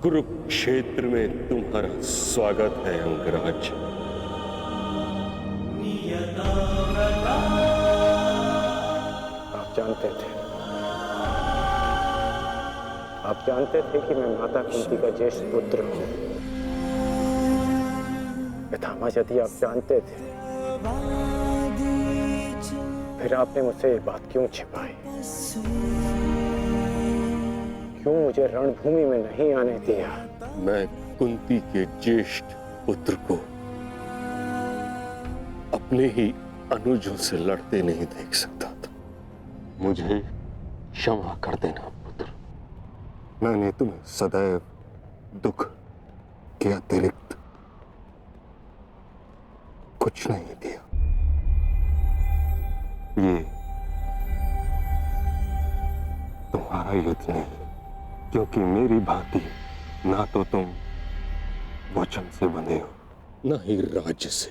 कुरुक्षेत्र में तुम्हारा स्वागत है अंगराज। आप जानते थे कि मैं माता कुंती का ज्येष्ठ पुत्र हूं। पितामह, यदि आप जानते थे फिर आपने मुझसे ये बात क्यों छिपाई? क्यों मुझे रणभूमि में नहीं आने दिया? मैं कुंती के ज्येष्ठ पुत्र को अपने ही अनुजों से लड़ते नहीं देख सकता था। मुझे क्षमा कर देना पुत्र। मैंने तुम्हें सदैव दुख के अतिरिक्त कुछ नहीं दिया। ये तुम्हारा युद्ध नहीं, क्योंकि मेरी भांति ना तो तुम वचन से बंधे हो, ना ही राज्य से।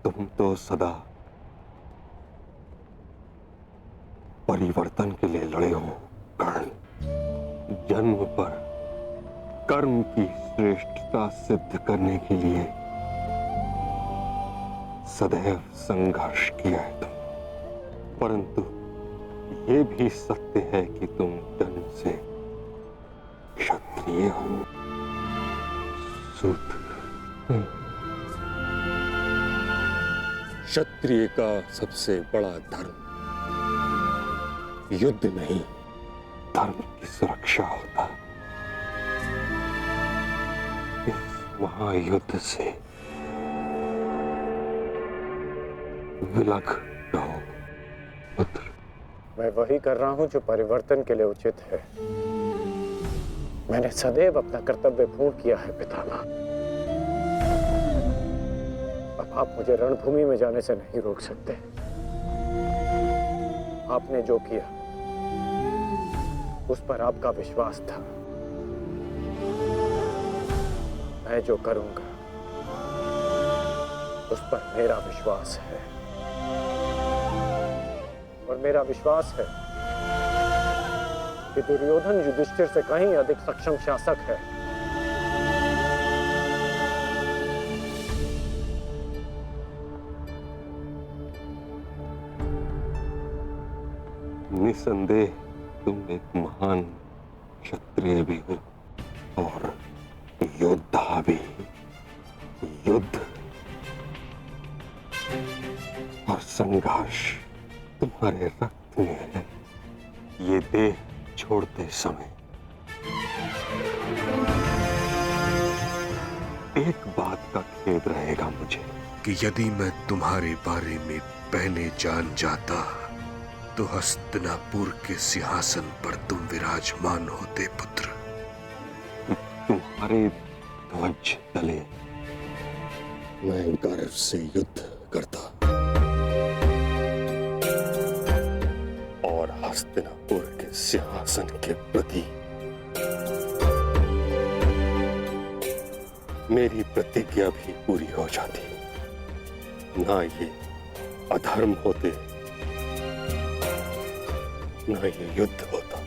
तुम तो सदा परिवर्तन के लिए लड़े हो कर्ण। जन्म पर कर्म की श्रेष्ठता सिद्ध करने के लिए सदैव संघर्ष किया है तुम। परंतु ये भी सत्य है कि तुम जन्म से क्षत्रिय हो। सूत्र क्षत्रिय का सबसे बड़ा धर्म युद्ध नहीं, धर्म की सुरक्षा होता। इस महायुद्ध से विलग रहो पुत्र। मैं वही कर रहा हूं जो परिवर्तन के लिए उचित है। मैंने सदैव अपना कर्तव्य पूर्ण किया है पितामह। अब आप मुझे रणभूमि में जाने से नहीं रोक सकते। आपने जो किया उस पर आपका विश्वास था। मैं जो करूंगा उस पर मेरा विश्वास है, और मेरा विश्वास है कि दुर्योधन युधिष्ठिर से कहीं अधिक सक्षम शासक है। निसंदेह तुम एक महान क्षत्रिय भी हो और योद्धा भी। युद्ध और संघर्ष तुम्हारे रक्त में है। ये देह छोड़ते समय एक बात का खेद रहेगा मुझे कि यदि मैं तुम्हारे बारे में पहले जान जाता तो हस्तिनापुर के सिंहासन पर तुम विराजमान होते पुत्र। तुम्हारे ध्वज तले मैं गर्व से युद्ध करता और हस्तिनापुर के सिंहासन के प्रति मेरी प्रतिज्ञा भी पूरी हो जाती। ना ये अधर्म होते, ना ये युद्ध होता।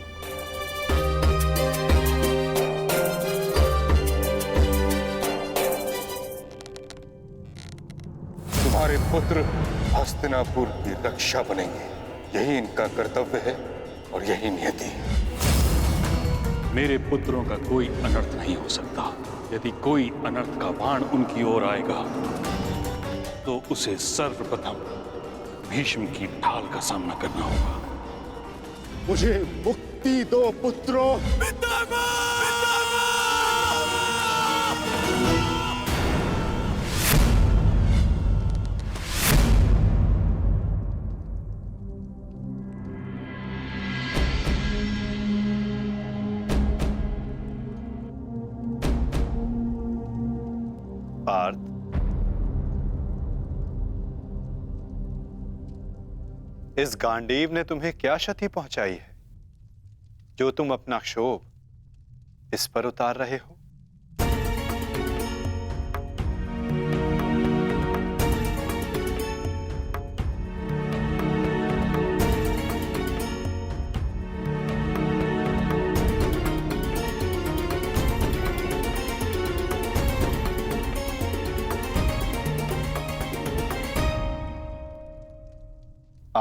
तुम्हारे पुत्र हस्तिनापुर की रक्षा बनेंगे, यही इनका कर्तव्य है और यही नियति। मेरे पुत्रों का कोई अनर्थ नहीं हो सकता। यदि कोई अनर्थ का बाण उनकी ओर आएगा तो उसे सर्वप्रथम भीष्म की ढाल का सामना करना होगा। मुझे मुक्ति दो पुत्रों। पार्थ, इस गांडीव ने तुम्हें क्या क्षति पहुंचाई है जो तुम अपना क्षोभ इस पर उतार रहे हो?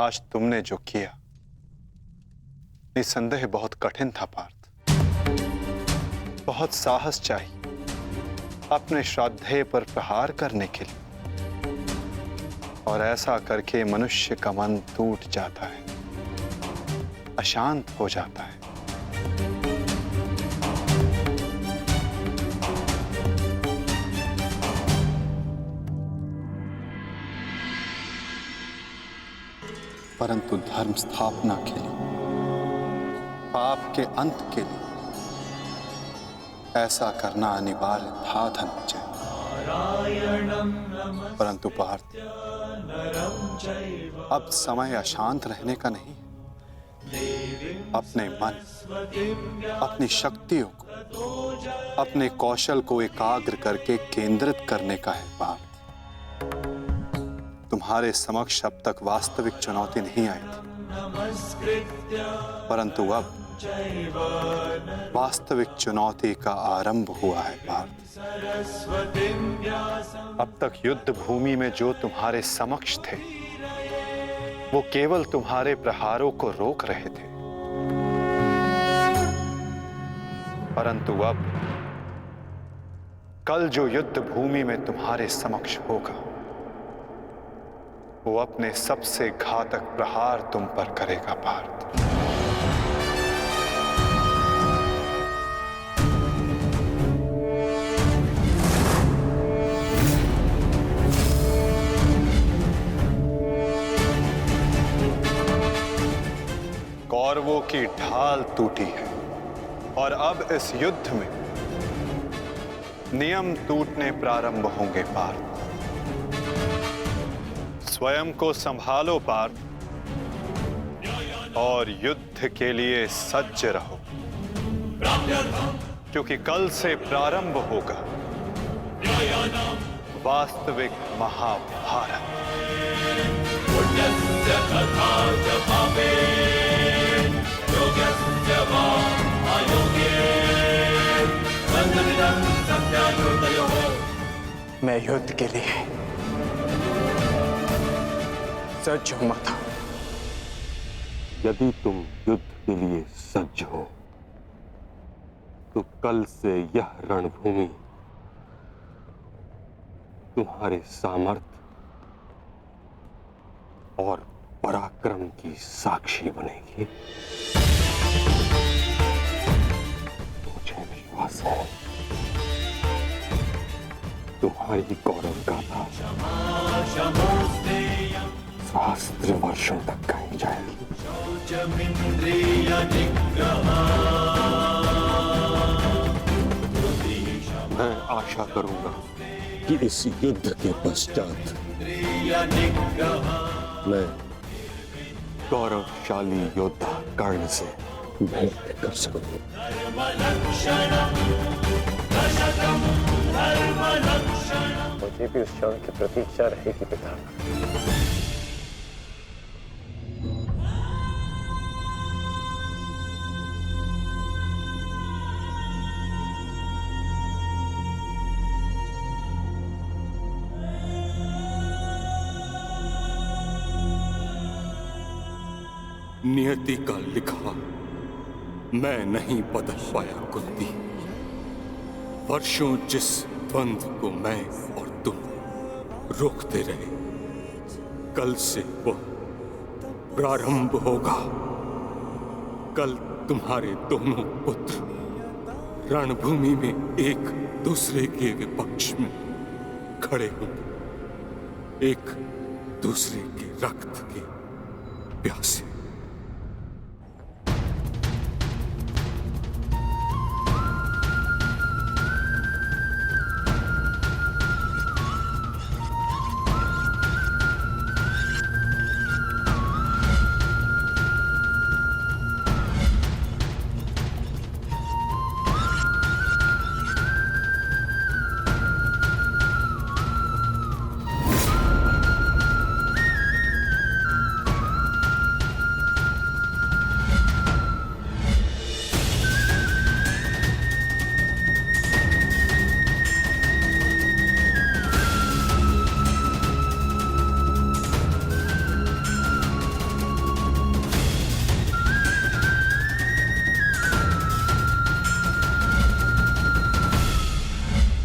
आज तुमने जो किया निस्संदेह बहुत कठिन था पार्थ। बहुत साहस चाहिए अपने श्राद्धेय पर प्रहार करने के लिए, और ऐसा करके मनुष्य का मन टूट जाता है, अशांत हो जाता है। परंतु धर्म स्थापना के लिए, पाप के अंत के लिए ऐसा करना अनिवार्य था धनंजय। परंतु पार्थ, अब समय अशांत रहने का नहीं। अपने मन, अपनी शक्तियों को, अपने कौशल को एकाग्र करके केंद्रित करने का है पार्थ। तुम्हारे समक्ष अब तक वास्तविक चुनौती नहीं आई थी, परंतु अब वास्तविक चुनौती का आरंभ हुआ है पार्थ। अब तक युद्ध भूमि में जो तुम्हारे समक्ष थे वो केवल तुम्हारे प्रहारों को रोक रहे थे, परंतु अब कल जो युद्ध भूमि में तुम्हारे समक्ष होगा वो अपने सबसे घातक प्रहार तुम पर करेगा पार्थ। कौरवों की ढाल टूटी है और अब इस युद्ध में नियम टूटने प्रारंभ होंगे पार्थ। स्वयं को संभालो पार्थ और युद्ध के लिए सज्ज रहो, क्योंकि कल से प्रारंभ होगा वास्तविक महाभारत। मैं युद्ध के लिए सज्ज हूं माता। यदि तुम युद्ध के लिए सज्ज हो तो कल से यह रणभूमि तुम्हारे सामर्थ्य और पराक्रम की साक्षी बनेगी। मुझे विश्वास है तुम्हारी गौरव गाथा सहस्त्र वर्षों तक गाई जाएगी। मैं आशा करूंगा कि इस युद्ध के पश्चात मैं गौरवशाली योद्धा कर्ण से भेंट कर सकूं। मुझे भी उस क्षण की प्रतीक्षा रहेगी पिता। नियति का लिखा मैं नहीं बदल पाया कुंती। वर्षों जिस द्वंद्व को मैं और तुम रोकते रहे, कल से वो प्रारंभ होगा। कल तुम्हारे दोनों पुत्र रणभूमि में एक दूसरे के विपक्ष में खड़े होंगे, एक दूसरे के रक्त के प्यासे।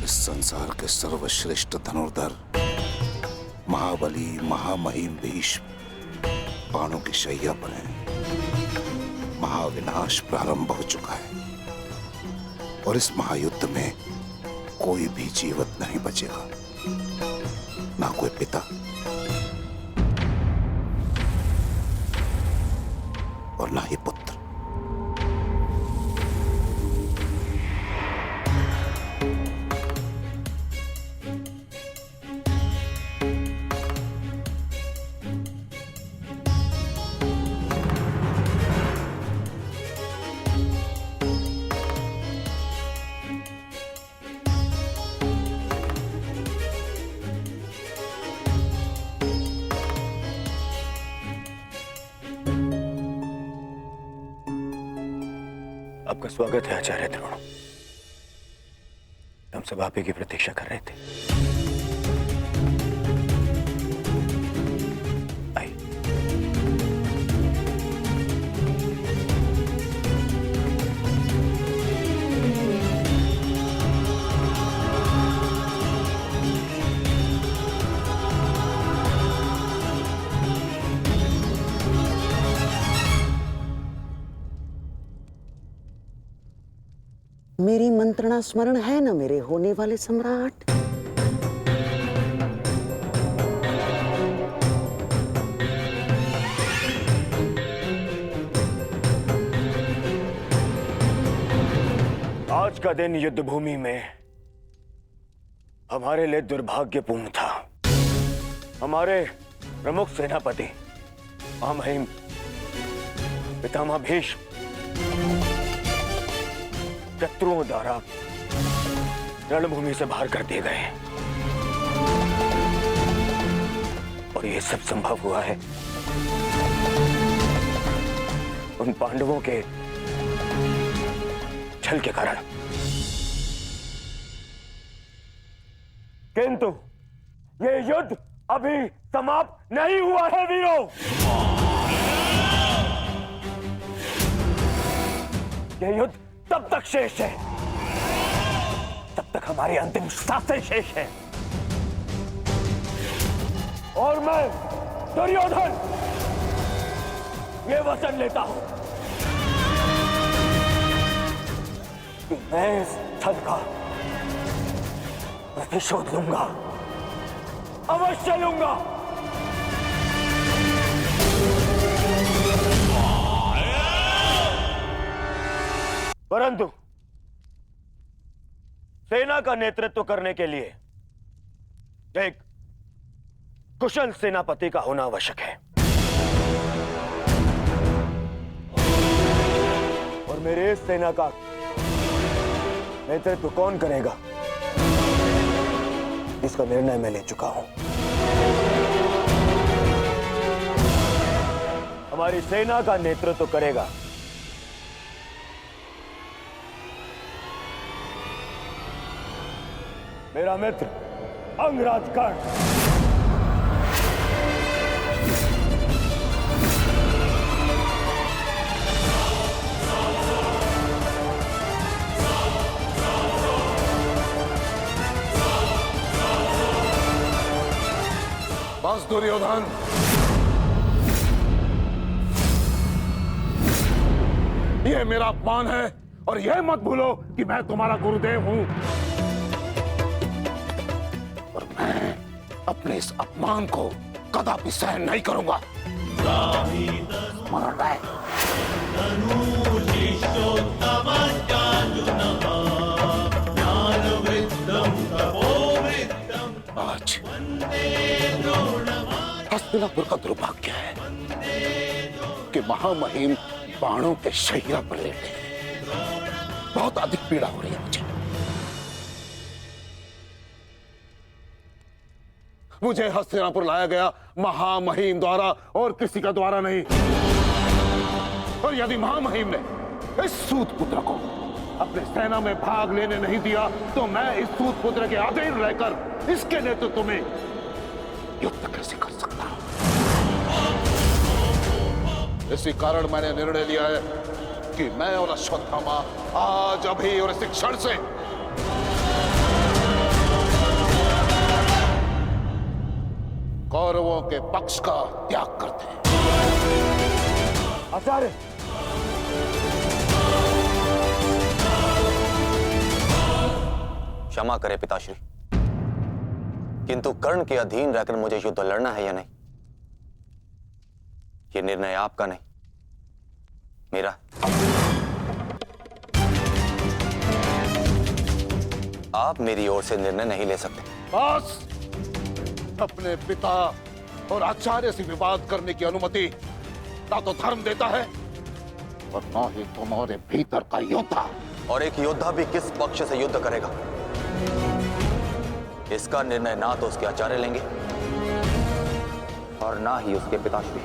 इस संसार के सर्वश्रेष्ठ धनुर्धर महाबली महामहिम भीष्म बाणों की शैया पर हैं। महाविनाश प्रारंभ हो चुका है और इस महायुद्ध में कोई भी जीवित नहीं बचेगा, ना कोई पिता और ना ही पुत्र। आपका स्वागत है आचार्य द्रोण। हम सब आप ही की प्रतीक्षा कर रहे थे। आइए। मेरी मंत्रणा स्मरण है ना मेरे होने वाले सम्राट? आज का दिन युद्ध भूमि में हमारे लिए दुर्भाग्यपूर्ण था। हमारे प्रमुख सेनापति महामहिम पितामह भीष्म शत्रुओं द्वारा रणभूमि से बाहर कर दिए गए और यह सब संभव हुआ है उन पांडवों के छल के कारण। किंतु यह युद्ध अभी समाप्त नहीं हुआ है वीरों। यह युद्ध तब तक शेष है तब तक हमारी अंतिम सांसें शेष है। और मैं दुर्योधन ये वचन लेता हूं कि मैं इस छल का प्रतिशोध लूंगा, अवश्य लूंगा। परंतु सेना का नेतृत्व करने के लिए एक कुशल सेनापति का होना आवश्यक है और मेरे इस सेना का नेतृत्व कौन करेगा इसका निर्णय मैं ले चुका हूं। हमारी सेना का नेतृत्व करेगा मेरा मित्र अंगराज कर्ण। बस दुर्योधन, यह मेरा अपमान है और यह मत भूलो कि मैं तुम्हारा गुरुदेव हूं। अपने इस अपमान को कदापि सहन नहीं करूंगा। स्मरण रहे। आज हस्तिनापुर का दुर्भाग्य है कि महामहिम बाणों के शैया पर लेटे। बहुत अधिक पीड़ा हो रही है मुझे हस्तिनापुर लाया गया महामहिम द्वारा और किसी का द्वारा नहीं। और यदि महामहिम ने इस सूत पुत्र को अपने सेना में भाग लेने नहीं दिया तो मैं इस सूत पुत्र के अधीन रहकर इसके नेतृत्व में युद्ध कैसे कर सकता हूं? इसी कारण मैंने निर्णय लिया है कि मैं और अश्वत्थामा आज अभी और इस क्षण से कौरवों के पक्ष का त्याग करते हैं। आचार्य, क्षमा करें पिताश्री, किंतु कर्ण के अधीन रहकर मुझे युद्ध लड़ना है या नहीं, यह निर्णय आपका नहीं, मेरा। आप मेरी ओर से निर्णय नहीं ले सकते। बस, अपने पिता और आचार्य से विवाद करने की अनुमति ना तो धर्म देता है और ना ही तुम्हारे भीतर का योद्धा। और एक योद्धा भी किस पक्ष से युद्ध करेगा, इसका निर्णय ना तो उसके आचार्य लेंगे और ना ही उसके पिताश्री।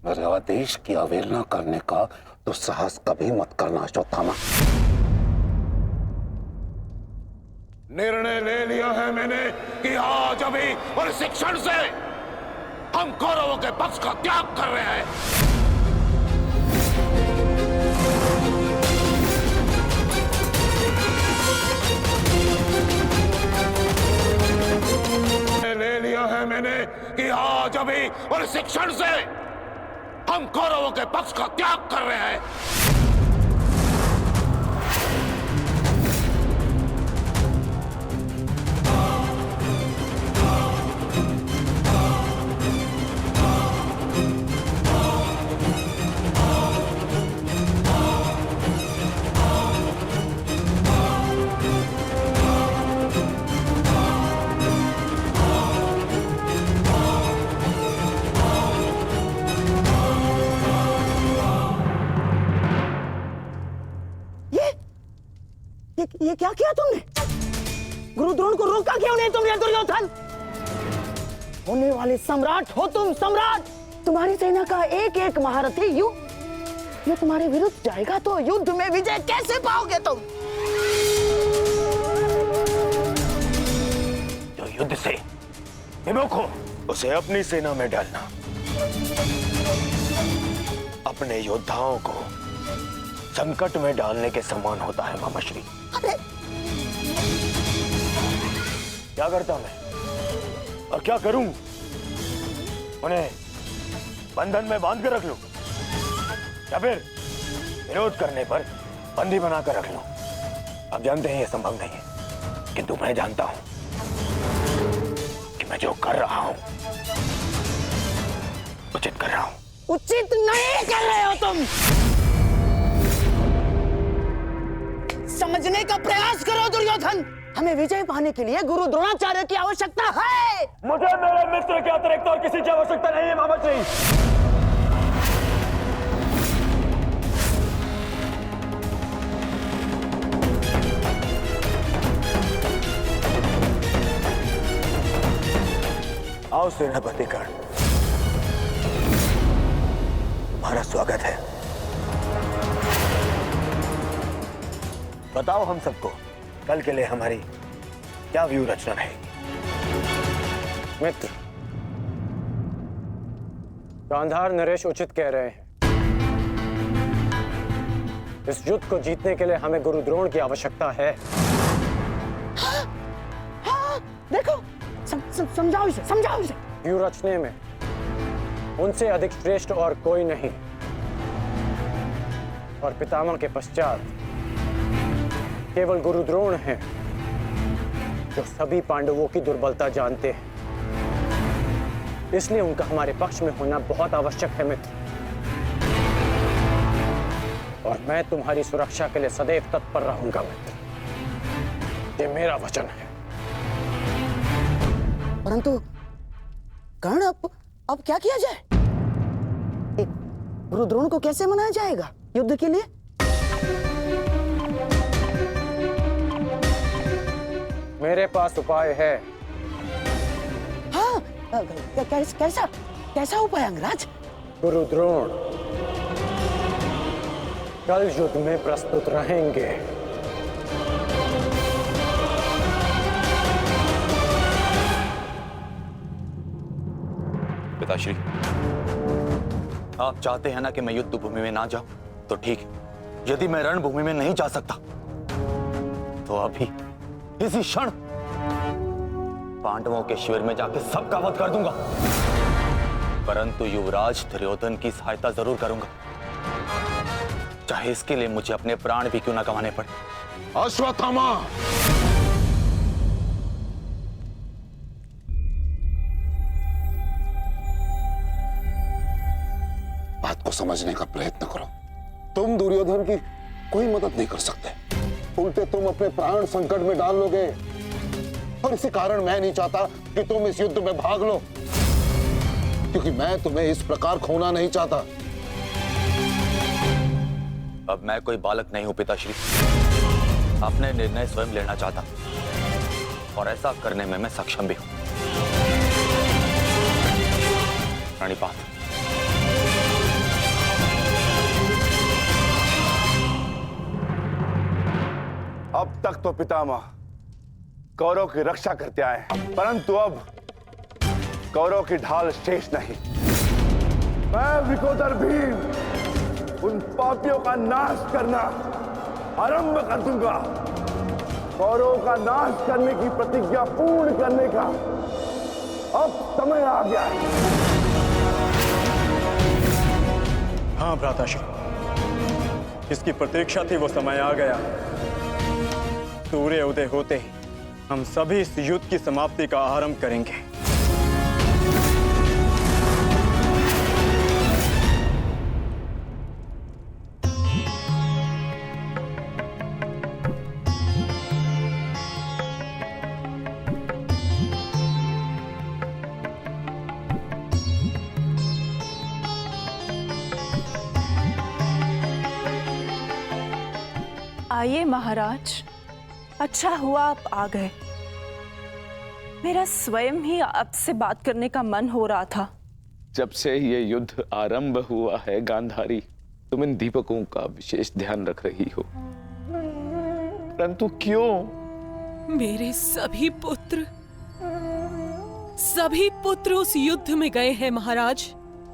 मेरे आदेश की अवहेलना करने का तो साहस कभी मत करना अश्वत्थामा। निर्णय ले लिया है मैंने कि आज अभी और इस क्षण से हम कौरवों के पक्ष का त्याग कर रहे हैं। ले लिया है मैंने कि आज अभी और इस क्षण से हम कौरवों के पक्ष का त्याग कर रहे हैं। ये क्या किया तुमने? गुरु द्रोण को रोका क्यों नहीं तुमने दुर्योधन? होने वाले सम्राट हो तुम, सम्राट। तुम्हारी सेना का एक एक महारथी ये तुम्हारे विरुद्ध जाएगा तो युद्ध में विजय कैसे पाओगे तुम? जो युद्ध से विमुख हो उसे अपनी सेना में डालना अपने योद्धाओं को संकट में डालने के समान होता है मामाश्री। क्या करता मैं और क्या करूं? उन्हें बंधन में बांध कर रख लूं या फिर विरोध करने पर बंदी बनाकर रख लूं? आप जानते हैं यह संभव नहीं है, किंतु मैं जानता हूं कि मैं जो कर रहा हूं उचित कर रहा हूं। उचित नहीं कर रहे हो तुम। समझने का प्रयास करो दुर्योधन। हमें विजय पाने के लिए गुरु द्रोणाचार्य की आवश्यकता है। मुझे मेरे मित्र के अतिरिक्त और किसी की आवश्यकता नहीं है मामाश्री। आओ सेनापति कर्ण, तुम्हारा स्वागत है। बताओ हम सबको कल के लिए हमारी क्या व्यू रचना रहेगी? मित्र, गांधार नरेश उचित कह रहे हैं। इस युद्ध को जीतने के लिए हमें गुरु द्रोण की आवश्यकता है। हाँ, देखो, समझाओ इसे, समझाओ इसे। व्यू रचने में उनसे अधिक श्रेष्ठ और कोई नहीं, और पितामह के पश्चात केवल गुरु द्रोण हैं जो सभी पांडवों की दुर्बलता जानते हैं। इसलिए उनका हमारे पक्ष में होना बहुत आवश्यक है मित्र। और मैं तुम्हारी सुरक्षा के लिए सदैव तत्पर रहूंगा मित्र, ये मेरा वचन है। परंतु कर्ण, अब क्या किया जाए? गुरु द्रोण को कैसे मनाया जाएगा युद्ध के लिए? मेरे पास उपाय है। हाँ, कैसा उपाय अंगराज? गुरु द्रोण कल युद्ध में प्रस्तुत रहेंगे। पिताश्री, आप चाहते हैं ना कि मैं युद्ध भूमि में ना जाऊं, तो ठीक है, यदि मैं रणभूमि में नहीं जा सकता तो अभी इसी क्षण पांडवों के शिविर में जाके सबका वध कर दूंगा, परंतु युवराज दुर्योधन की सहायता जरूर करूंगा, चाहे इसके लिए मुझे अपने प्राण भी क्यों ना गंवाने पड़े। अश्वत्थामा, बात को समझने का प्रयत्न करो। तुम दुर्योधन की कोई मदद नहीं कर सकते, उल्टे तुम अपने प्राण संकट में डाल लोगे। और इसी कारण मैं नहीं चाहता कि तुम इस युद्ध में भाग लो, क्योंकि मैं तुम्हें इस प्रकार खोना नहीं चाहता। अब मैं कोई बालक नहीं हूं पिताश्री, अपने निर्णय स्वयं लेना चाहता और ऐसा करने में मैं सक्षम भी हूं। प्रणिपात। अब तक तो पितामह कौरव की रक्षा करते आए, परंतु अब कौरव की ढाल शेष नहीं। मैं विकोदर भीम उन पापियों का नाश करना आरंभ कर दूंगा। कौरव का नाश करने की प्रतिज्ञा पूर्ण करने का अब समय आ गया है। हाँ भ्राताश्री, जिसकी प्रतीक्षा थी वो समय आ गया। सूर्य उदय होते ही हम सभी इस युद्ध की समाप्ति का आरंभ करेंगे। आइए महाराज, अच्छा हुआ आप आ गए। मेरा स्वयं ही आपसे बात करने का मन हो रहा था। जब से ये युद्ध आरंभ हुआ है गांधारी, तुम इन दीपकों का विशेष ध्यान रख रही हो, परंतु क्यों? मेरे सभी पुत्र उस युद्ध में गए हैं महाराज,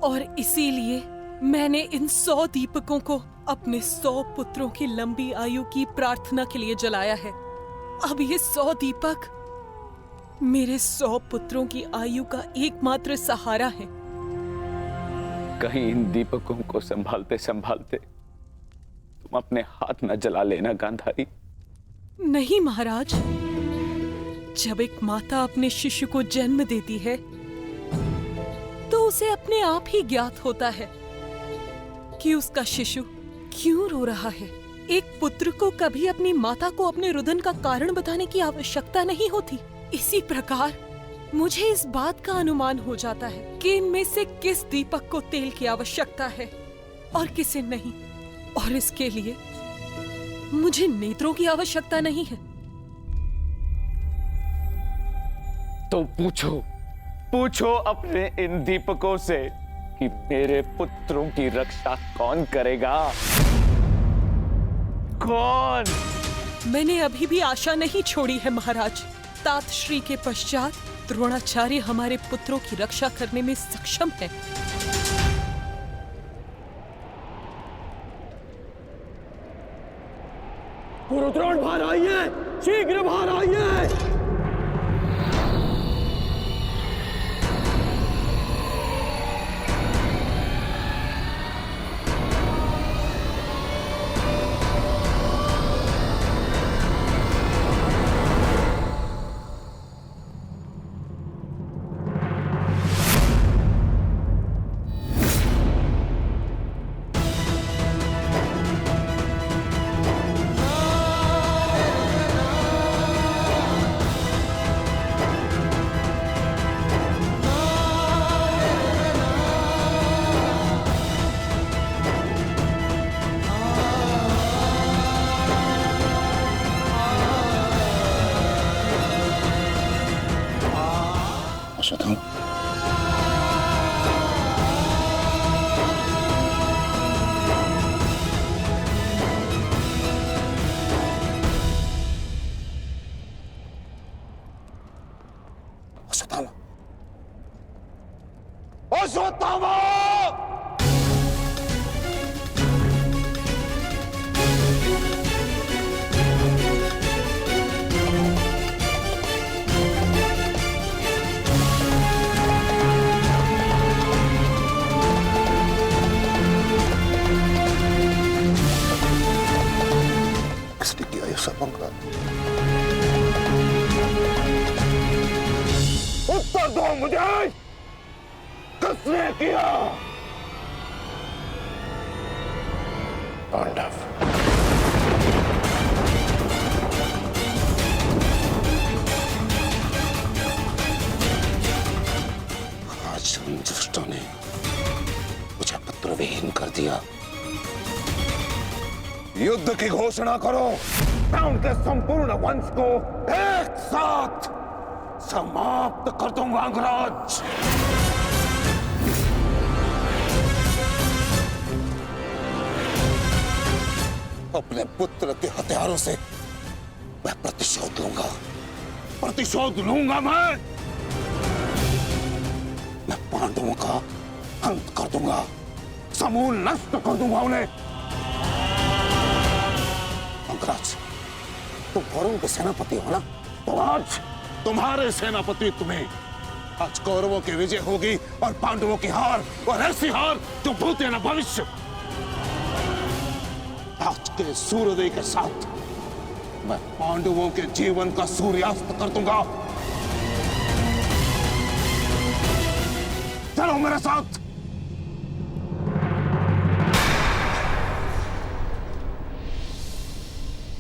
और इसीलिए मैंने इन 100 दीपकों को अपने 100 पुत्रों की लंबी आयु की प्रार्थना के लिए जलाया है। अब ये 100 दीपक मेरे 100 पुत्रों की आयु का एकमात्र सहारा है। कहीं इन दीपकों को संभालते संभालते तुम अपने हाथ न जला लेना गांधारी। नहीं महाराज, जब एक माता अपने शिशु को जन्म देती है तो उसे अपने आप ही ज्ञात होता है कि उसका शिशु क्यों रो रहा है। एक पुत्र को कभी अपनी माता को अपने रुदन का कारण बताने की आवश्यकता नहीं होती। इसी प्रकार मुझे इस बात का अनुमान हो जाता है कि इनमें से किस दीपक को तेल की आवश्यकता है और किसे नहीं, और इसके लिए मुझे नेत्रों की आवश्यकता नहीं है। तो पूछो अपने इन दीपकों से कि मेरे पुत्रों की रक्षा कौन करेगा? कौन? मैंने अभी भी आशा नहीं छोड़ी है महाराज। तात श्री के पश्चात द्रोणाचार्य हमारे पुत्रों की रक्षा करने में सक्षम है। गुरुद्रोण बाहर आइए, शीघ्र बाहर आइए। सब अंगाज? उत्तर दो मुझे, किसने किया? पांडव। आज उन दुष्टों ने मुझे पुत्रविहीन कर दिया। युद्ध की घोषणा करो। मैं उनके संपूर्ण वंश को एक साथ समाप्त कर दूंगा अंगराज। अपने पुत्र के हथियारों से मैं प्रतिशोध लूंगा। प्रतिशोध लूंगा मैं पांडवों का अंत कर दूंगा, समूल नष्ट कर दूंगा उन्हें। अंगराज, तुम कौरवों के सेनापति हो ना? तो आज तुम्हारे सेनापति तुम्हें आज कौरवों की विजय होगी और पांडवों की हार, और ऐसी हार जो भूत है ना भविष्य। आज के सूर्योदय के साथ मैं पांडवों के जीवन का सूर्यास्त कर दूंगा। चलो मेरे साथ।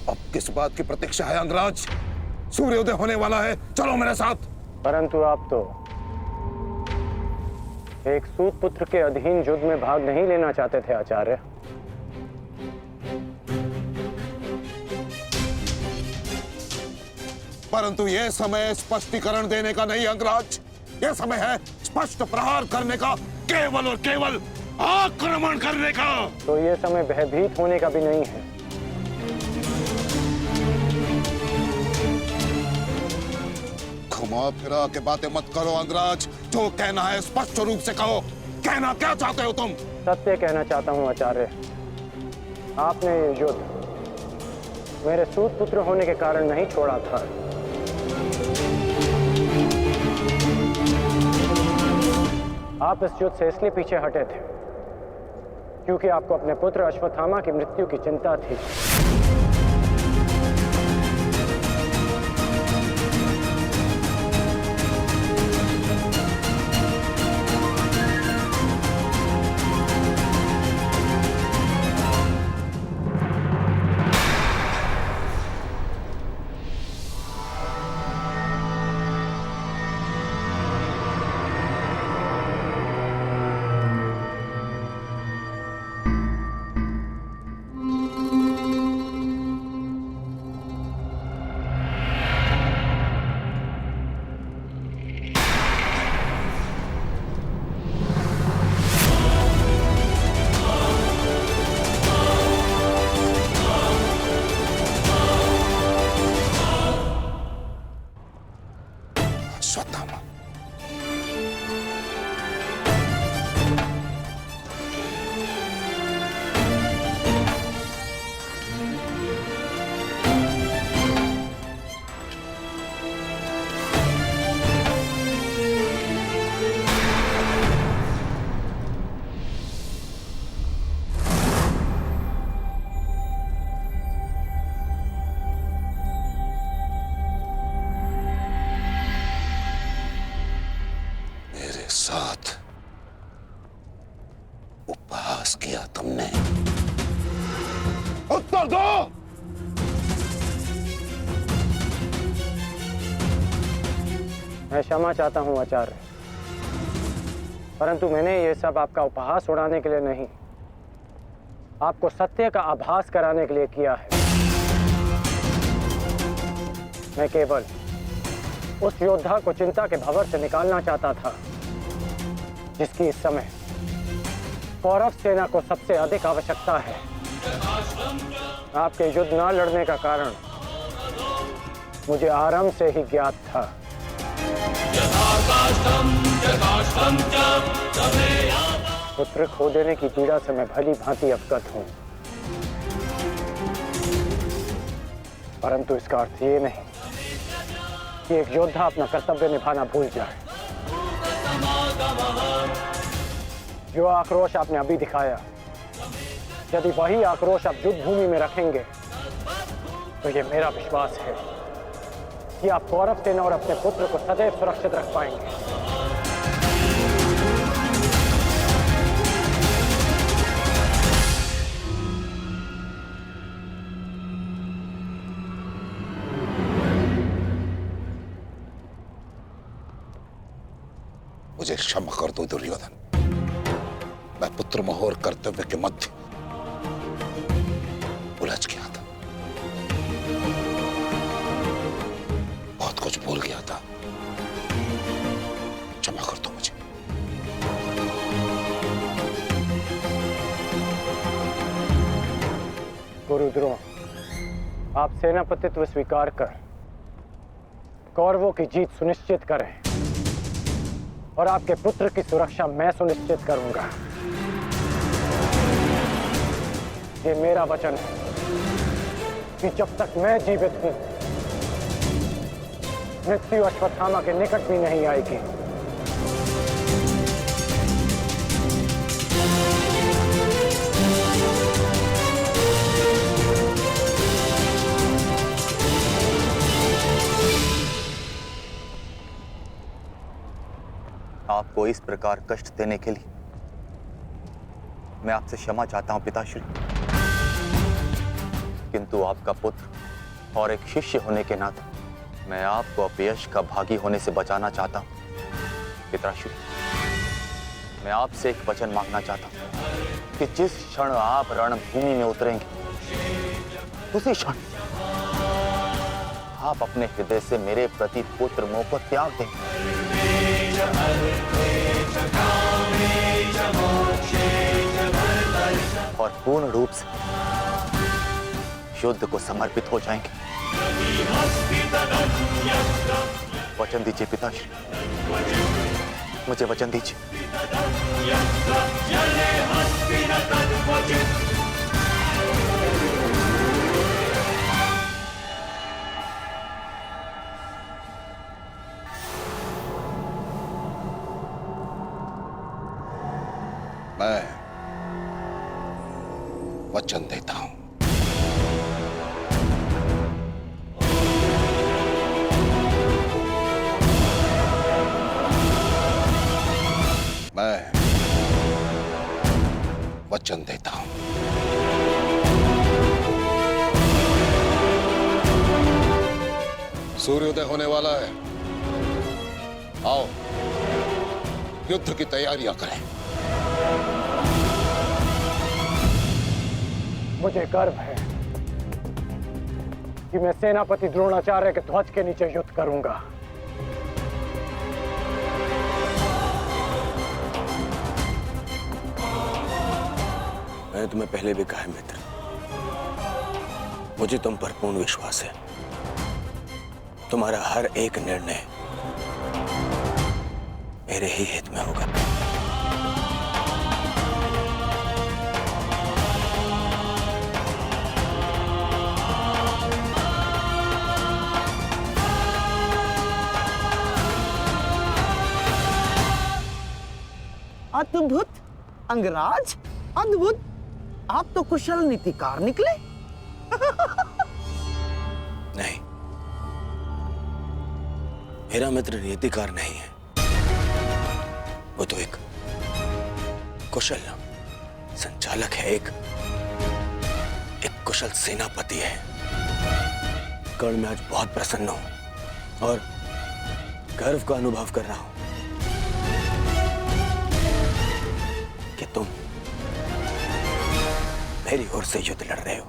अब किस बात की प्रतीक्षा है अंगराज? सूर्योदय होने वाला है, चलो मेरे साथ। परंतु आप तो एक सूत पुत्र के अधीन युद्ध में भाग नहीं लेना चाहते थे आचार्य। परंतु यह समय स्पष्टीकरण देने का नहीं अंगराज, यह समय है स्पष्ट प्रहार करने का, केवल और केवल आक्रमण करने का। तो यह समय भयभीत होने का भी नहीं है। घुमा फिरा के बातें मत करो अंगराज, जो कहना है स्पष्ट रूप से कहो। कहना क्या चाहते हो तुम? सत्य कहना चाहता हूं आचार्य। आपने ये युद्ध मेरे सूत पुत्र होने के कारण नहीं छोड़ा था। आप इस युद्ध से इसलिए पीछे हटे थे क्योंकि आपको अपने पुत्र अश्वत्थामा की मृत्यु की चिंता थी। साथ उपहास किया तुमने। उत्तर दो। मैं क्षमा चाहता हूं आचार्य, परंतु मैंने ये सब आपका उपहास उड़ाने के लिए नहीं, आपको सत्य का आभास कराने के लिए किया है। मैं केवल उस योद्धा को चिंता के भंवर से निकालना चाहता था जिसकी इस समय कौरव सेना को सबसे अधिक आवश्यकता है। आपके युद्ध न लड़ने का कारण मुझे आरंभ से ही ज्ञात था। पुत्र खो देने की पीड़ा से मैं भली भांति अवगत हूं, परंतु इसका अर्थ ये नहीं कि एक योद्धा अपना कर्तव्य निभाना भूल जाए। जो आक्रोश आपने अभी दिखाया, यदि वही आक्रोश आप युद्ध भूमि में रखेंगे तो ये मेरा विश्वास है कि आप कौरव सेना और अपने पुत्र को सदैव सुरक्षित रख पाएंगे। मुझे क्षमा कर दो दुर्योधन, मैं पुत्र मोह और कर्तव्य के मध्य उलझ गया था, बहुत कुछ भूल गया था। क्षमा कर दो मुझे। गुरु द्रोण, आप सेनापतित्व स्वीकार कर कौरवों की जीत सुनिश्चित करें और आपके पुत्र की सुरक्षा मैं सुनिश्चित करूंगा। ये मेरा वचन है कि जब तक मैं जीवित हूं, मृत्यु अश्वत्थामा के निकट भी नहीं आएगी। आपको इस प्रकार कष्ट देने के लिए मैं आपसे क्षमा चाहता हूं पिताश्री, किंतु आपका पुत्र और एक शिष्य होने के नाते मैं आपको अपयश का भागी होने से बचाना चाहता हूं। पिताश्री, मैं आपसे एक वचन मांगना चाहता हूं कि जिस क्षण आप रणभूमि में उतरेंगे, उसी क्षण आप अपने हृदय से मेरे प्रति पुत्र मोह को त्याग दें और पूर्ण रूप से युद्ध को समर्पित हो जाएंगे। वचन दीजिए पिताश्री, मुझे वचन दीजिए। मैं वचन देता हूं, मैं वचन देता हूं। सूर्योदय होने वाला है, आओ युद्ध की तैयारियां करें। मुझे गर्व है कि मैं सेनापति द्रोणाचार्य के ध्वज के नीचे युद्ध करूंगा। मैंने तुम्हें पहले भी कहा है मित्र, मुझे तुम पर पूर्ण विश्वास है। तुम्हारा हर एक निर्णय मेरे ही हित में होगा। अद्भुत अंगराज, अद्भुत। आप तो कुशल नीतिकार निकले। नहीं, मेरा मित्र नीतिकार नहीं है, वो तो एक कुशल संचालक है, एक कुशल सेनापति है। कर्ण, मैं आज बहुत प्रसन्न हूं और गर्व का अनुभव कर रहा हूं कि तुम मेरी ओर से युद्ध लड़ रहे हो।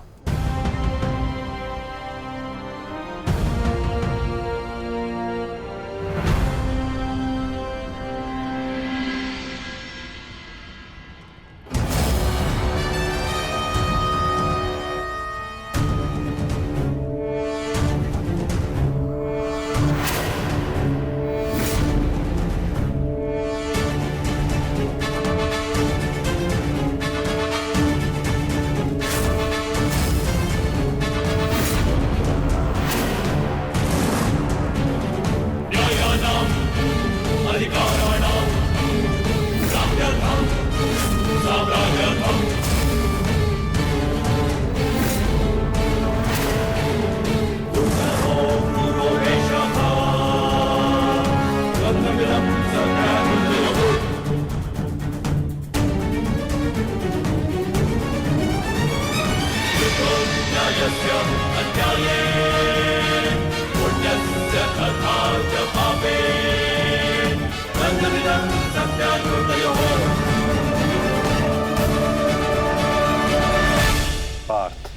पार्थ,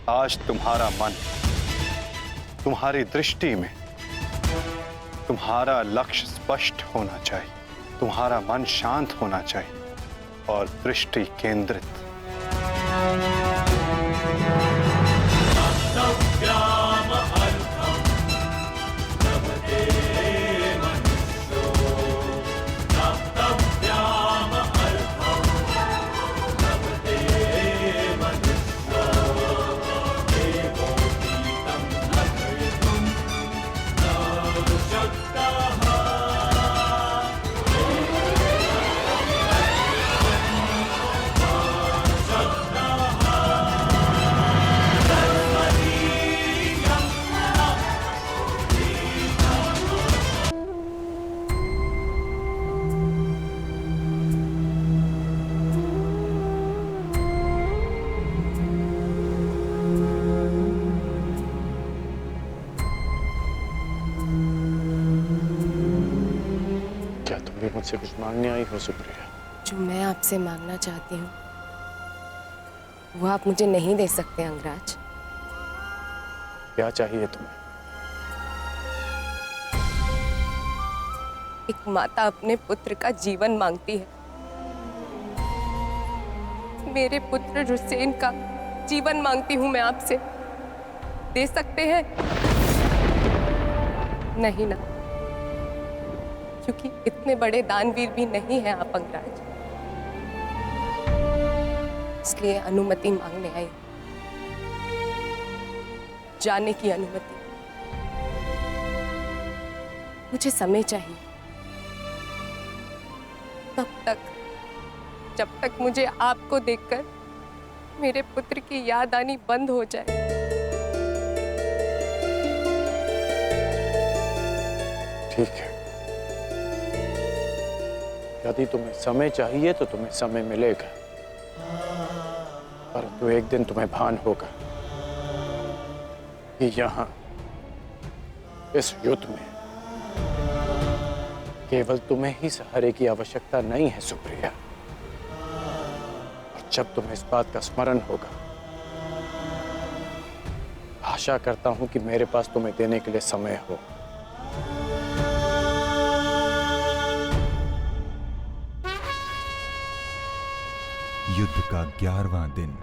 आज तुम्हारा मन, तुम्हारी दृष्टि में तुम्हारा लक्ष्य स्पष्ट होना चाहिए, तुम्हारा मन शांत होना चाहिए और दृष्टि केंद्रित। मुझसे कुछ मांगने आई हो सुप्रिया? जो मैं आपसे मांगना चाहती हूँ वो आप मुझे नहीं दे सकते अंगराज। क्या चाहिए तुम्हें? एक माता अपने पुत्र का जीवन मांगती है। मेरे पुत्र हुसैन का जीवन मांगती हूँ मैं आपसे। दे सकते हैं? नहीं ना, क्योंकि इतने बड़े दानवीर भी नहीं हैं आप अंगराज, इसलिए अनुमति मांगने आई, जाने की अनुमति। मुझे समय चाहिए, तब तक जब तक मुझे आपको देखकर मेरे पुत्र की याद आनी बंद हो जाए। ठीक है, यदि तुम्हें समय चाहिए तो तुम्हें समय मिलेगा, परंतु एक दिन तुम्हें भान होगा कि यहाँ इस युद्ध में केवल तुम्हें ही सहारे की आवश्यकता नहीं है सुप्रिया। और जब तुम्हें इस बात का स्मरण होगा, आशा करता हूं कि मेरे पास तुम्हें देने के लिए समय हो। युद्ध का 11वां दिन।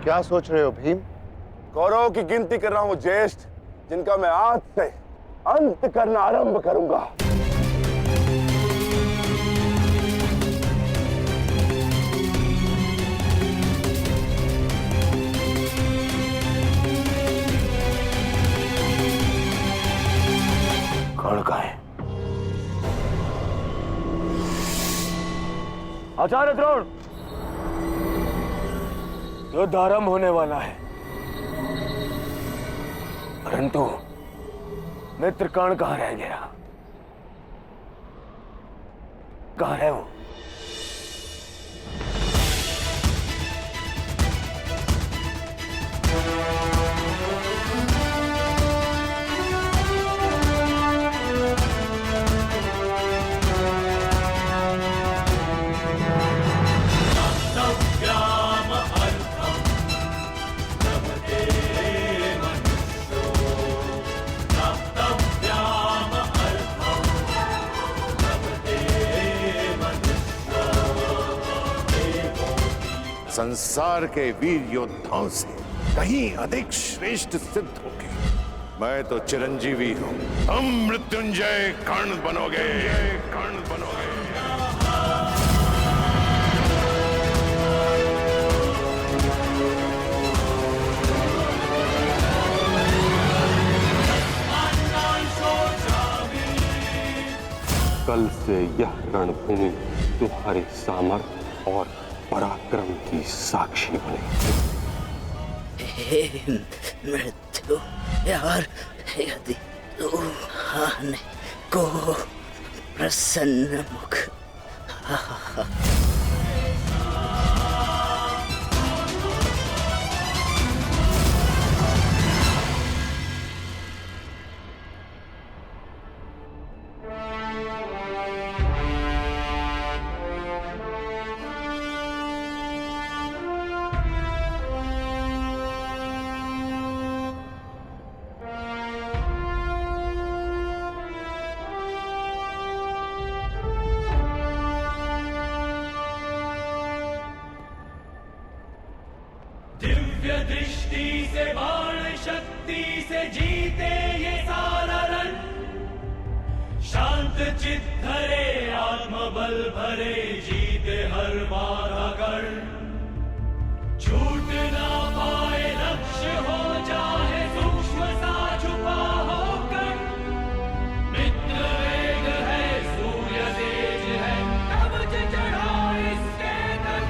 क्या सोच रहे हो भीम? कौरवों की गिनती कर रहा हूं ज्येष्ठ, जिनका मैं आज से अंत करना आरंभ करूंगा। कौन का है? आचार्य द्रोण, युद्ध आरंभ होने वाला है, परंतु मित्रकर्ण कहां रह गया? कहां है वो? संसार के वीर योद्धाओं से कहीं अधिक श्रेष्ठ सिद्ध होगे। मैं तो चिरंजीवी हूं, तुम मृत्युंजय कर्ण बनोगे, कर्ण बनोगे। कल से यह रणभूमि तुम्हारे सामर्थ्य और पराक्रम की साक्षी बनेगी। हे मृत्यु यार, यदि तू आने को प्रसन्न मुख दिव्य दृष्टि से बाण शक्ति से जीते ये सारा रण, शांत चित्त धरे आत्मबल भरे जीते हर बाधा गढ़, छूट ना पाए लक्ष्य हो जाए सूक्ष्म सा छुपा होकर, मित्र वेग है सूर्य तेज है कवच चढ़ा इसके तन।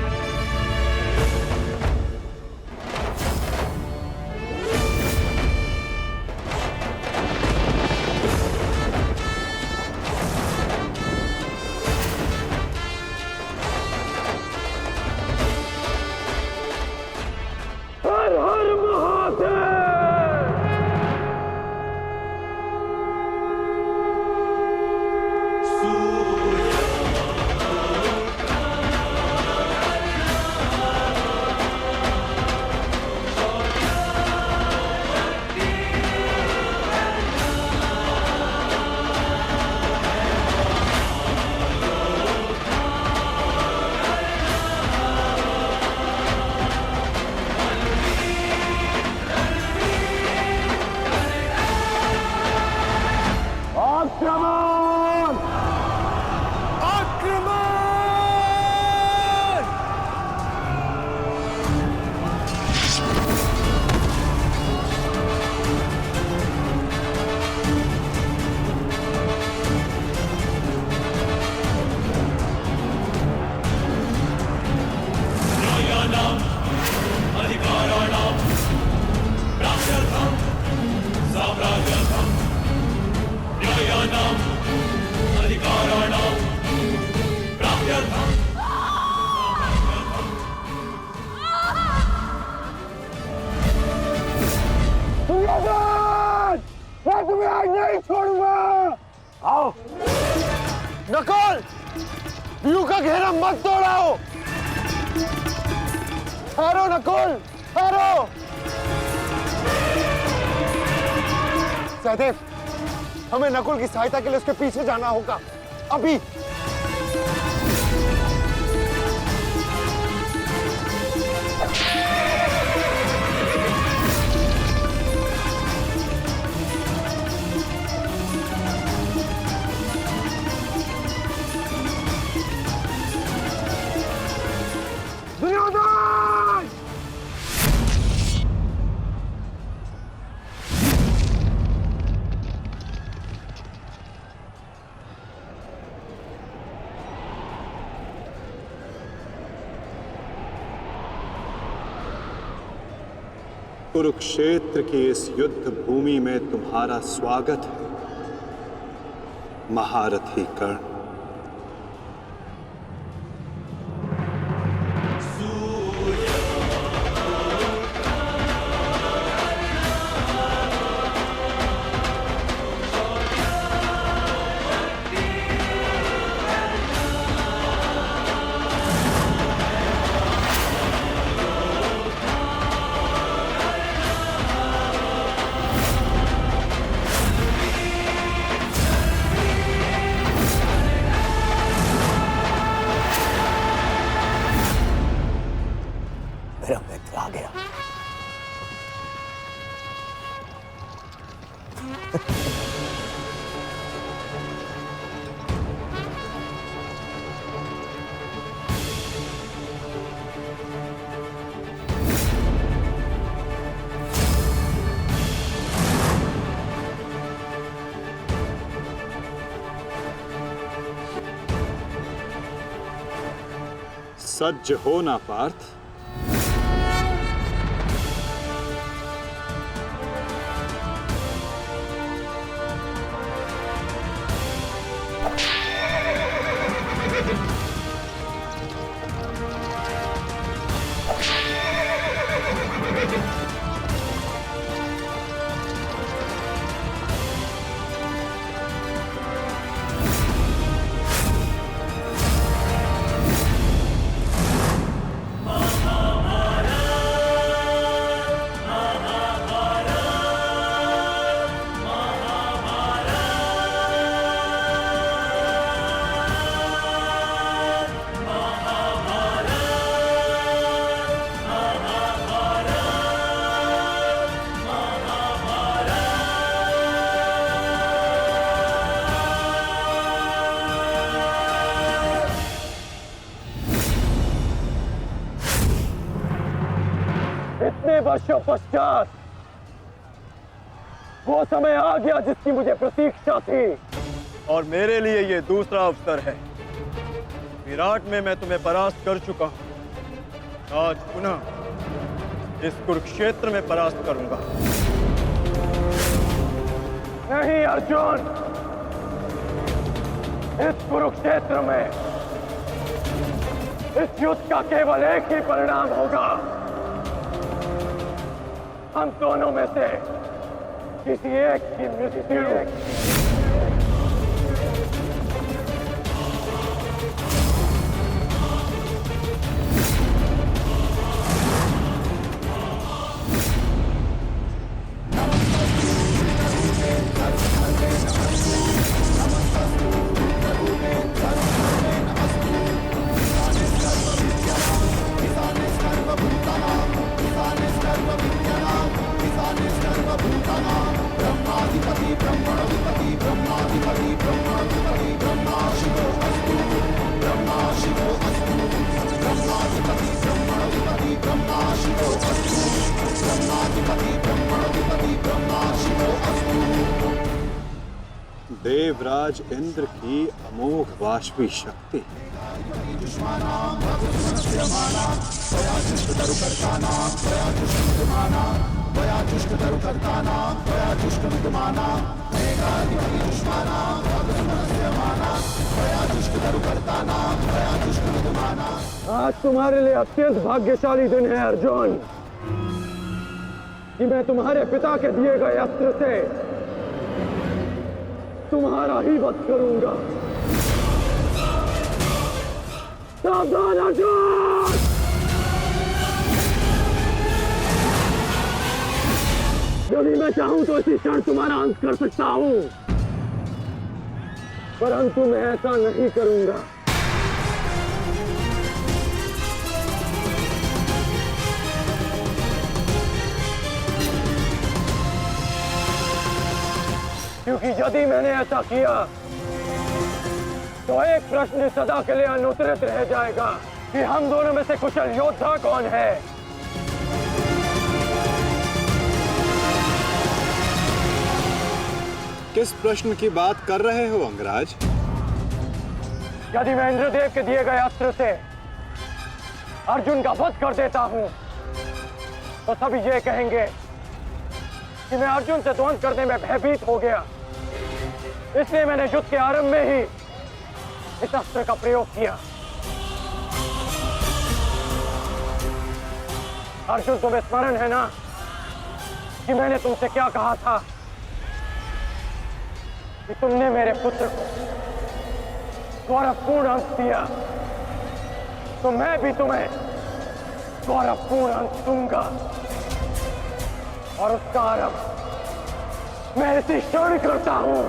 हर हर महादेव। आक्रमण! आक्रमण! न्यायानां अधिकाराणां प्राप्त्यर्थं साम्राज्यर्थं, न्यायानां अधिकाराणां प्राप्त्यर्थं दुर्योधन! मैं तुम्हें आज नहीं छोड़ूंगा। आओ नकुल, व्यू का घेरा मत तोड़ाओ। ठहरो नकुल, ठहरो। सहदेव, हमें नकुल की सहायता के लिए उसके पीछे जाना होगा अभी। दुर्योधन! कुरुक्षेत्र की इस युद्ध भूमि में तुम्हारा स्वागत है महारथी कर्ण। मेरा मित्र आ गया। सज्ज हो ना पार्थ। इतने वर्षों पश्चात वो समय आ गया जिसकी मुझे प्रतीक्षा थी, और मेरे लिए ये दूसरा अवसर है। विराट में मैं तुम्हें परास्त कर चुका हूं, आज पुनः इस कुरुक्षेत्र में परास्त करूंगा। नहीं अर्जुन, इस कुरुक्षेत्र में इस युद्ध का केवल एक ही परिणाम होगा। हम दोनों में से किसी एक की मृत्यु। देवराज इंद्र की अमोघ वाष्पी शक्ति। आज तुम्हारे लिए अत्यंत भाग्यशाली दिन है अर्जुन, कि मैं तुम्हारे पिता के दिए गए अस्त्र से तुम्हारा ही वध करूंगा। सावधान अर्जुन! यदि मैं चाहूं तो इसी क्षण तुम्हारा अंत कर सकता हूं, परंतु मैं ऐसा नहीं करूंगा। क्योंकि यदि मैंने ऐसा किया तो एक प्रश्न सदा के लिए अनुत्तरित रह जाएगा कि हम दोनों में से कुशल योद्धा कौन है। किस प्रश्न की बात कर रहे हो अंगराज? यदि मैं इंद्रदेव के दिए गए अस्त्र से अर्जुन का वध कर देता हूं तो सभी ये कहेंगे कि मैं अर्जुन से द्वंद्व करने में भयभीत हो गया, इसलिए मैंने युद्ध के आरंभ में ही इस अस्त्र का प्रयोग किया। अर्जुन, तुम्हें स्मरण है ना कि मैंने तुमसे क्या कहा था कि तुमने मेरे पुत्र को गौरवपूर्ण अंत दिया, तो मैं भी तुम्हें गौरवपूर्ण अंत दूंगा, और उसका आरंभ मैं इसी क्षण करता हूं।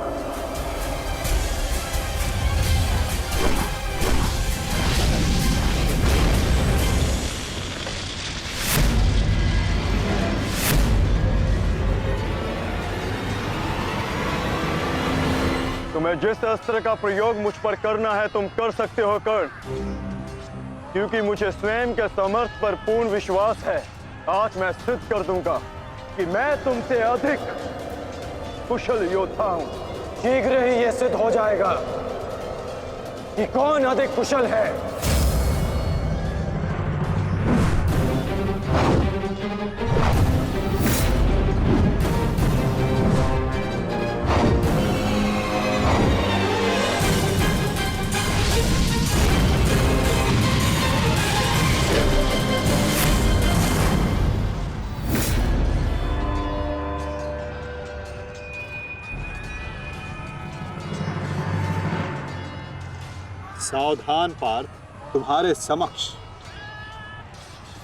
तुम्हें जिस अस्त्र का प्रयोग मुझ पर करना है तुम कर सकते हो कर्ण, क्योंकि मुझे स्वयं के समर्थ पर पूर्ण विश्वास है। आज मैं सिद्ध कर दूंगा कि मैं तुमसे अधिक कुशल योद्धा हूं। शीघ्र ही यह सिद्ध हो जाएगा कि कौन अधिक कुशल है। सावधान पार्थ, तुम्हारे समक्ष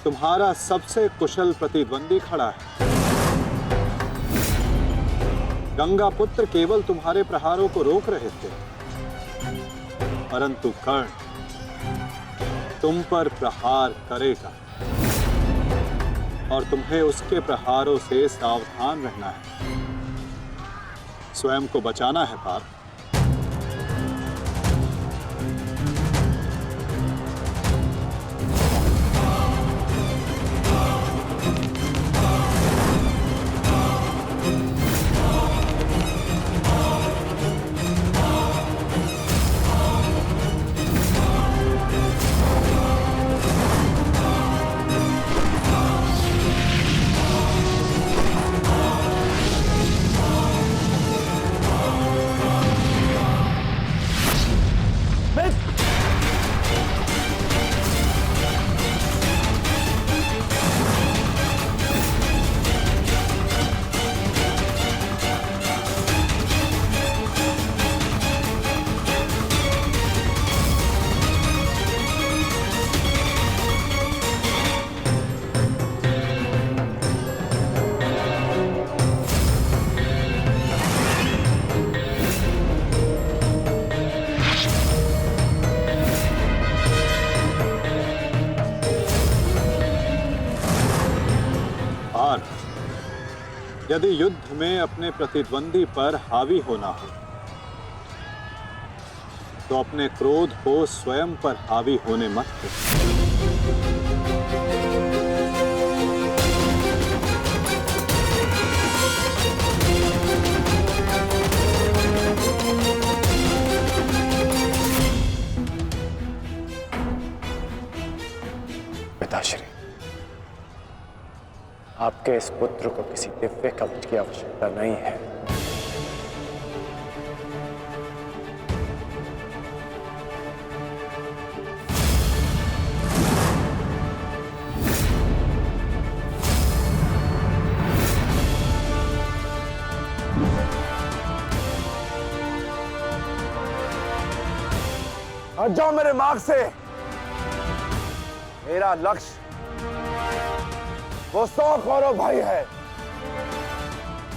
तुम्हारा सबसे कुशल प्रतिद्वंदी खड़ा है। गंगा पुत्र केवल तुम्हारे प्रहारों को रोक रहे थे, परंतु कर्ण तुम पर प्रहार करेगा और तुम्हें उसके प्रहारों से सावधान रहना है। स्वयं को बचाना है पार्थ। यदि युद्ध में अपने प्रतिद्वंदी पर हावी होना हो तो अपने क्रोध को स्वयं पर हावी होने मत दो। पिताश्री, आपके इस पुत्र को किसी दिव्य कवच की आवश्यकता नहीं है। हट जाओ मेरे मार्ग से। मेरा लक्ष्य वो 100 कौरव भाई है,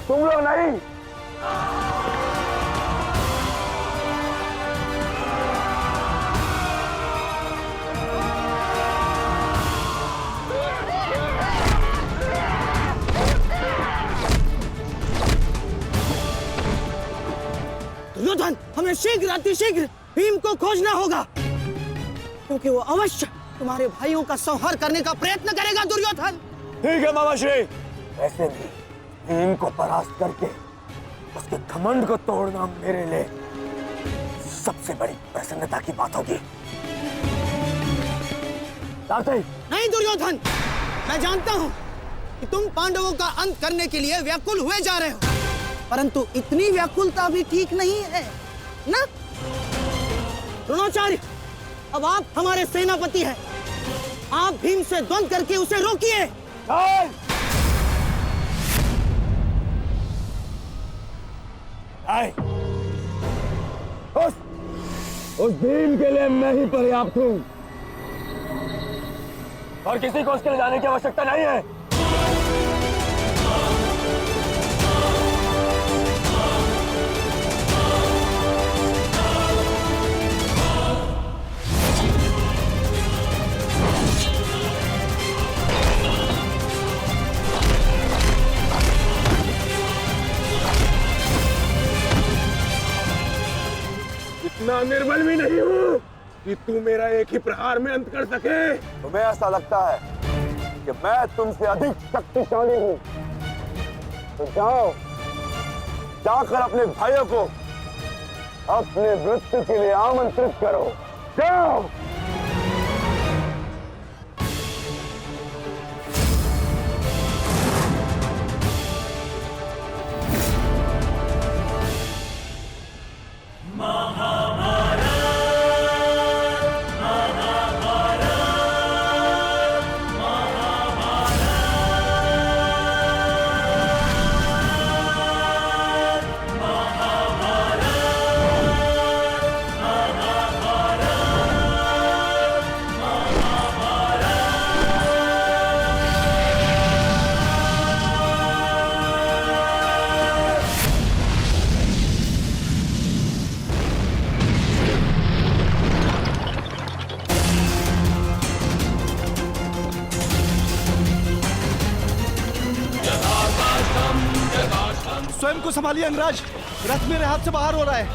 तुम लोग नहीं। दुर्योधन, हमें शीघ्र अतिशीघ्र भीम को खोजना होगा, क्योंकि वो अवश्य तुम्हारे भाइयों का संहार करने का प्रयत्न करेगा। दुर्योधन, ठीक है मामाश्री। वैसे भी भीम को परास्त करके उसके घमंड को तोड़ना मेरे लिए सबसे बड़ी प्रसन्नता की बात होगी। नहीं दुर्योधन, मैं जानता हूं कि तुम पांडवों का अंत करने के लिए व्याकुल हुए जा रहे हो, परंतु इतनी व्याकुलता भी ठीक नहीं है ना? द्रोणाचार्य, अब आप हमारे सेनापति हैं, आप भीम से द्वंद्व करके उसे रोकिए। उस भीम के लिए मैं ही पर्याप्त हूं और किसी को उसके लिए जाने की आवश्यकता नहीं है। इतना निर्बल भी नहीं हूँ कि तू मेरा एक ही प्रहार में अंत कर सके। तुम्हें ऐसा लगता है कि मैं तुमसे अधिक शक्तिशाली हूँ? तो जाओ, जाकर अपने भाइयों को अपने मृत्यु के लिए आमंत्रित करो। जाओ। संभालिए अंगराज, रथ मेरे हाथ से बाहर हो रहा है।